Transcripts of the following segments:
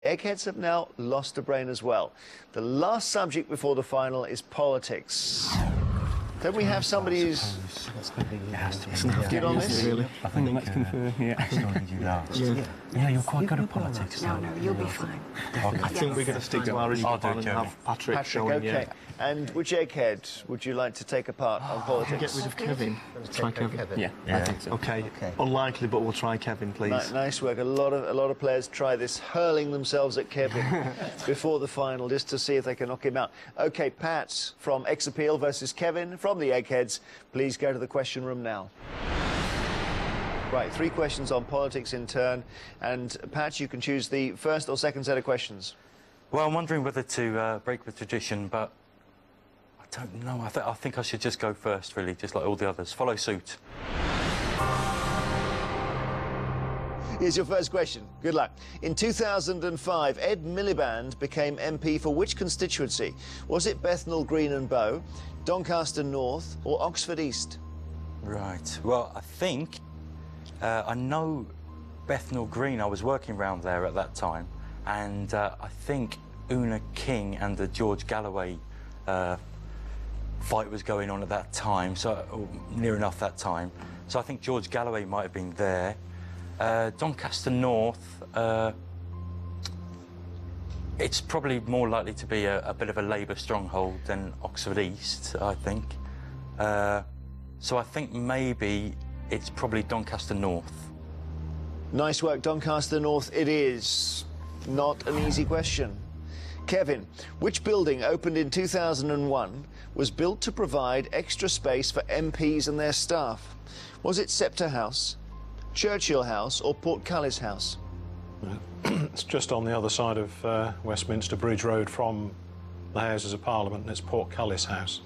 Eggheads have now lost a brain as well. The last subject before the final is politics. Can we have somebody who's good on this? Really? I think let's confirm, Yeah, you're quite good at politics. No, you'll be fine. Okay. I think we're going to stick to our original and have Patrick showing, okay. And which egghead would you like to take apart on politics? Get rid of Kevin. Try Kevin. Yeah, I think so. Okay. Unlikely, but we'll try Kevin, please. Nice work. A lot of players try this, hurling themselves at Kevin before the final, just to see if they can knock him out. Okay, Pat from Ex-Appeal versus Kevin from the Eggheads. Please go to the question room now. Right, 3 questions on politics in turn. And, Pat, you can choose the first or second set of questions. Well, I'm wondering whether to break with tradition, but I don't know. I think I should just go first, really, just like all the others. Follow suit. Here's your first question. Good luck. In 2005, Ed Miliband became MP for which constituency? Was it Bethnal Green and Bow, Doncaster North or Oxford East? Right. Well, I think... I know Bethnal Green. I was working around there at that time, and I think Una King and the George Galloway fight was going on at that time, so near enough that time. So I think George Galloway might have been there. Doncaster North, it's probably more likely to be a bit of a Labour stronghold than Oxford East, I think. So I think maybe it's probably Doncaster North. Nice work, Doncaster North it is. Not an easy question. Kevin, which building opened in 2001 was built to provide extra space for MPs and their staff? Was it Sept House, Churchill House or Portcullis House? It's just on the other side of Westminster Bridge Road from the Houses of Parliament, and it's Portcullis House.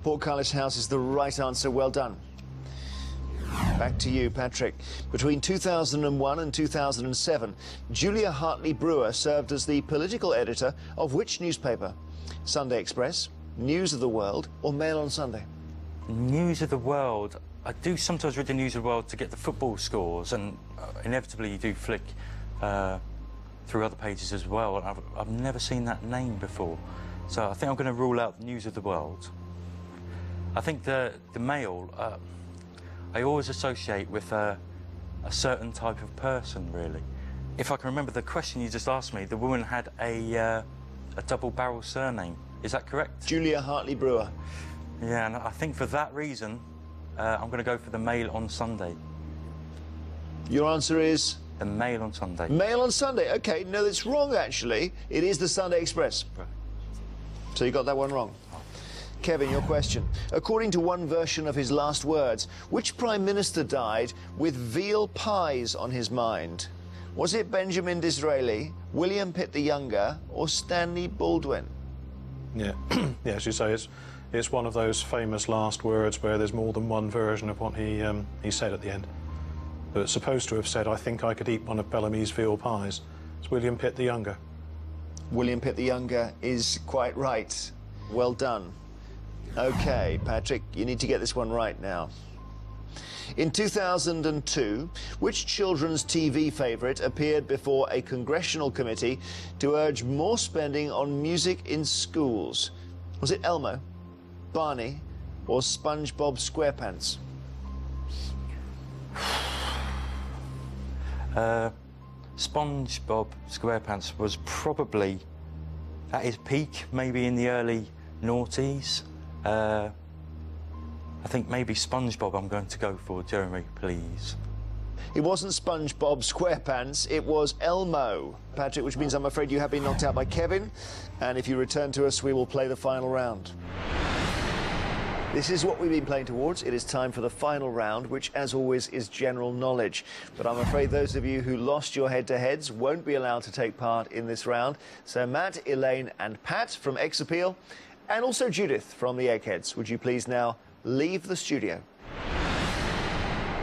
Portcullis House is the right answer. Well done. Back to you, Patrick. Between 2001 and 2007, Julia Hartley-Brewer served as the political editor of which newspaper? Sunday Express, News of the World or Mail on Sunday? News of the World. I do sometimes read the News of the World to get the football scores, and inevitably you do flick through other pages as well. I've never seen that name before, so I think I'm going to rule out News of the World. I think the Mail, I always associate with a certain type of person, really. If I can remember the question you just asked me, the woman had a double-barrel surname. Is that correct? Julia Hartley-Brewer. Yeah, and I think for that reason, I'm going to go for the Mail on Sunday. Your answer is? The Mail on Sunday. Mail on Sunday. OK, no, that's wrong, actually. It is the Sunday Express. Right. So you got that one wrong. Kevin, your question. According to one version of his last words, which Prime Minister died with veal pies on his mind? Was it Benjamin Disraeli, William Pitt the Younger or Stanley Baldwin? Yeah, yeah, as you say, it's one of those famous last words where there's more than one version of what he said at the end. But it's supposed to have said, I think I could eat one of Bellamy's veal pies. It's William Pitt the Younger. William Pitt the Younger is quite right. Well done. OK, Patrick, you need to get this one right now. In 2002, which children's TV favourite appeared before a congressional committee to urge more spending on music in schools? Was it Elmo, Barney or SpongeBob SquarePants? SpongeBob SquarePants was probably at his peak, maybe in the early noughties. I think maybe SpongeBob I'm going to go for. Jeremy, please. It wasn't SpongeBob SquarePants, it was Elmo, Patrick, which means I'm afraid you have been knocked out by Kevin, and if you return to us, we will play the final round. This is what we've been playing towards. It is time for the final round, which, as always, is general knowledge. But I'm afraid those of you who lost your head-to-heads won't be allowed to take part in this round. So Matt, Elaine and Pat from Ex-Appeal, and also Judith from the Eggheads, would you please now leave the studio?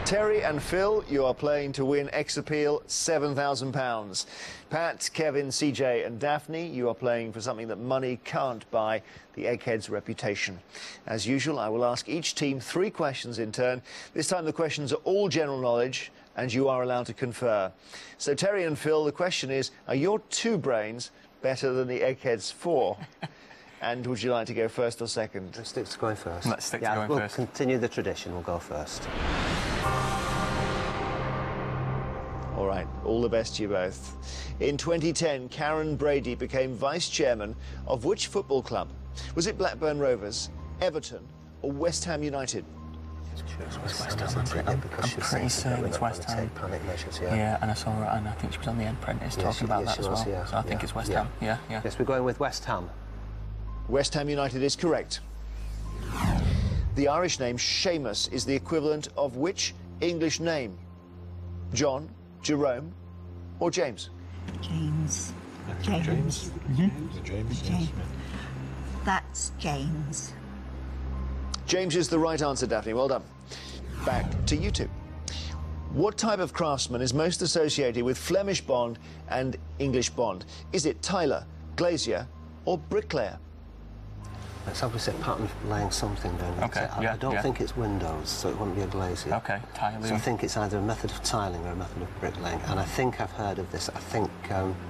Terry and Phil, you are playing to win Ex-Appeal £7,000. Pat, Kevin, CJ and Daphne, you are playing for something that money can't buy, the Eggheads' reputation. As usual, I will ask each team 3 questions in turn. This time the questions are all general knowledge, and you are allowed to confer. So, Terry and Phil, the question is, are your 2 brains better than the Egghead's 4? And would you like to go first or second? Let's stick to going first. Let's stick to going first. We'll continue the tradition. We'll go first. All right, all the best to you both. In 2010, Karen Brady became vice-chairman of which football club? Was it Blackburn Rovers, Everton or West Ham United? It's West Ham, I'm pretty certain it's West Ham. Yeah, and I saw her, and I think she was on The Apprentice talking about that as well. Yeah, so I think it's West Ham. Yeah. Yes, we're going with West Ham. West Ham United is correct. The Irish name Seamus is the equivalent of which English name? John, Jerome or James? James. James. James. Yes. That's James. James is the right answer, Daphne. Well done. Back to you two. What type of craftsman is most associated with Flemish bond and English bond? Is it tiler, glazier or bricklayer? It's obviously a pattern laying something down. Okay, I don't think it's windows, so it wouldn't be a glazier. Okay, tiling. So I think it's either a method of tiling or a method of bricklaying. And I think I've heard of this. I think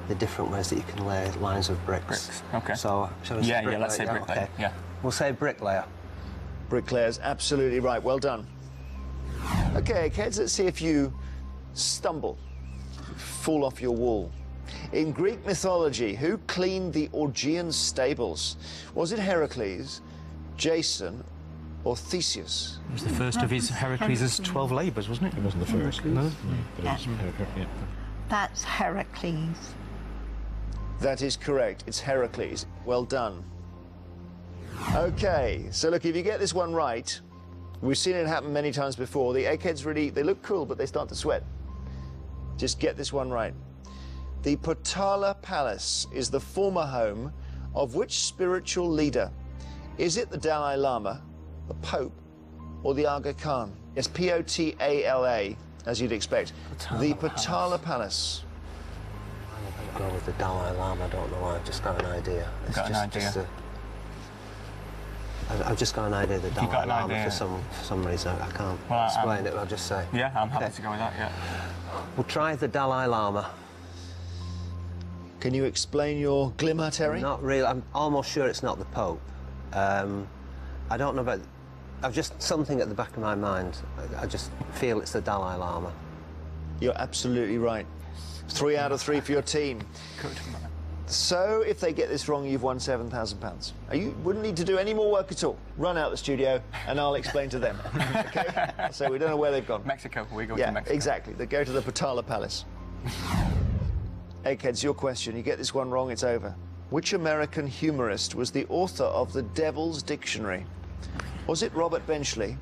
the different ways that you can lay lines of bricks. Okay. So, shall we say bricklayer? Yeah, let's say bricklayer. Okay. Yeah. We'll say bricklayer. Bricklayer's absolutely right. Well done. Okay, kids, let's see if you stumble, fall off your wall. In Greek mythology, who cleaned the Augean stables? Was it Heracles, Jason, or Theseus? It was the first of his Heracles' 12 labours, wasn't it? It wasn't the first. No. But Yeah. it was, yeah. That's Heracles. That is correct. It's Heracles. Well done. Okay, so look, if you get this one right, we've seen it happen many times before. The eggheads really, they look cool, but they start to sweat. Just get this one right. The Potala Palace is the former home of which spiritual leader? Is it the Dalai Lama, the Pope, or the Aga Khan? Yes, P-O-T-A-L-A, as you'd expect. The Potala Palace. I'm going with the Dalai Lama. I don't know why. I've just got an idea. I've just got an idea of the Dalai Lama for some reason. I can't explain it, I'll just say. Yeah, I'm happy to go with that, yeah. We'll try the Dalai Lama. Can you explain your glimmer, Terry? Not really. I'm almost sure it's not the Pope. I don't know about... I've just something at the back of my mind. I just feel it's the Dalai Lama. You're absolutely right. 3 out of 3 for your team. Good. So, if they get this wrong, you've won £7,000. You wouldn't need to do any more work at all. Run out the studio, and I'll explain to them. Okay? So we don't know where they've gone. Mexico. We go to Mexico. Yeah, exactly. They go to the Potala Palace. Eggheads, your question. You get this one wrong, it's over. Which American humorist was the author of The Devil's Dictionary? Was it Robert Benchley,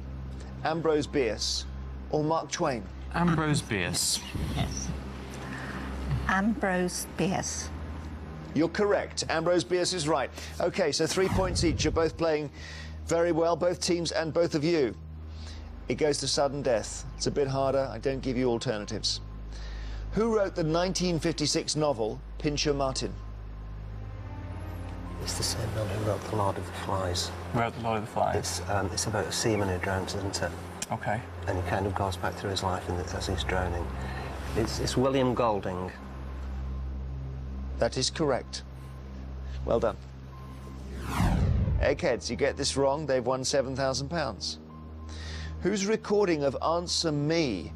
Ambrose Bierce, or Mark Twain? Ambrose Bierce. Yes. Ambrose Bierce. You're correct. Ambrose Bierce is right. OK, so 3 points each. You're both playing very well, both teams and both of you. It goes to sudden death. It's a bit harder. I don't give you alternatives. Who wrote the 1956 novel Pincher Martin? It's the same man who wrote The Lord of the Flies. Wrote The Lord of the Flies. It's about a seaman who drowns, isn't it? OK. And he kind of goes back through his life as he's drowning. It's William Golding. That is correct. Well done. Eggheads, you get this wrong, they've won £7,000. Whose recording of Answer Me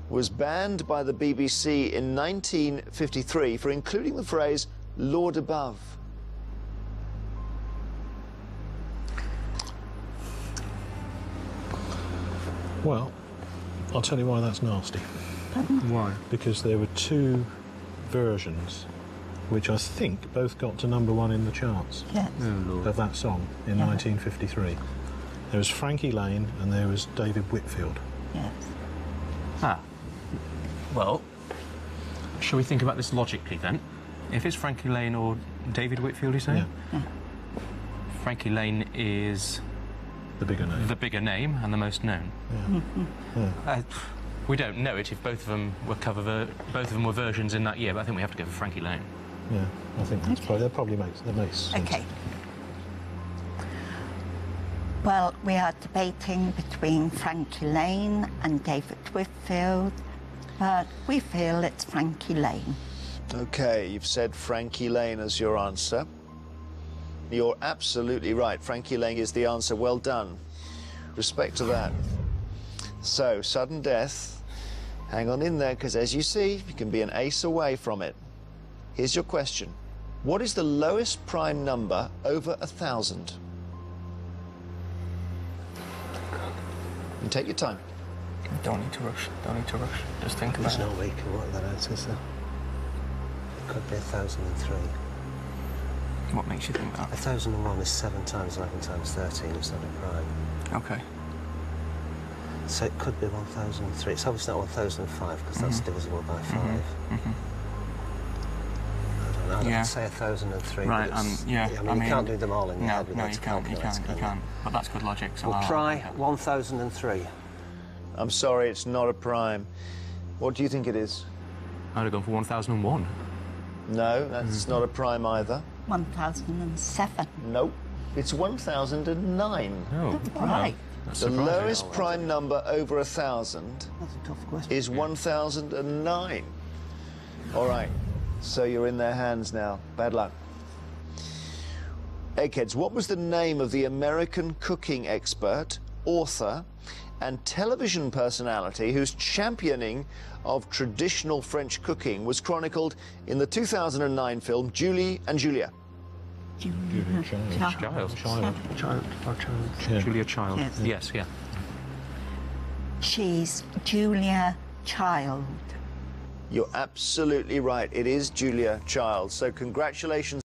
was banned by the BBC in 1953 for including the phrase Lord above? Well, I'll tell you why that's nasty. Why? Because there were 2 versions which I think both got to #1 in the charts of that song in 1953. There was Frankie Lane and there was David Whitfield. Yes. Ah. Well, shall we think about this logically then? If it's Frankie Lane or David Whitfield, you say? Yeah. Frankie Lane is... The bigger name. The bigger name and the most known. Yeah. We don't know it if both of them were versions in that year, but I think we have to go for Frankie Lane. Yeah, I think that's probably makes sense. OK. Well, we are debating between Frankie Lane and David Whitfield. but we feel it's Frankie Lane. OK, you've said Frankie Lane as your answer. You're absolutely right. Frankie Lane is the answer. Well done. Respect to that. So, sudden death. Hang on in there, because as you see, you can be an ace away from it. Here's your question. What is the lowest prime number over 1,000? And take your time. Don't need to rush. Don't need to rush. Just think about There's it. no way you can work that out, is there? It could be 1,003. What makes you think that? 1,001 is 7 times 11 times 13, it's not a prime. Okay. So it could be 1,003. It's obviously not 1,005 because that's divisible by 5. I don't Yeah. say 1,003. Right, but it's, yeah. I mean, you can't do them all in your head No, without you a can't. calculator, can you? But that's good logic. So We'll I'll try okay. 1,003. I'm sorry, it's not a prime. What do you think it is? I'd have gone for 1,001. No, that's not a prime either. 1007. Nope. It's 1,009. Oh, Right. that's The surprising. lowest prime number over 1,000 That's a tough question. is 1,009. All right, so you're in their hands now. Bad luck. Eggheads, what was the name of the American cooking expert, author, and television personality whose championing of traditional French cooking was chronicled in the 2009 film Julie and Julia? Julia Child. Yes. Yes, yeah. She's Julia Child. You're absolutely right. It is Julia Child. So congratulations.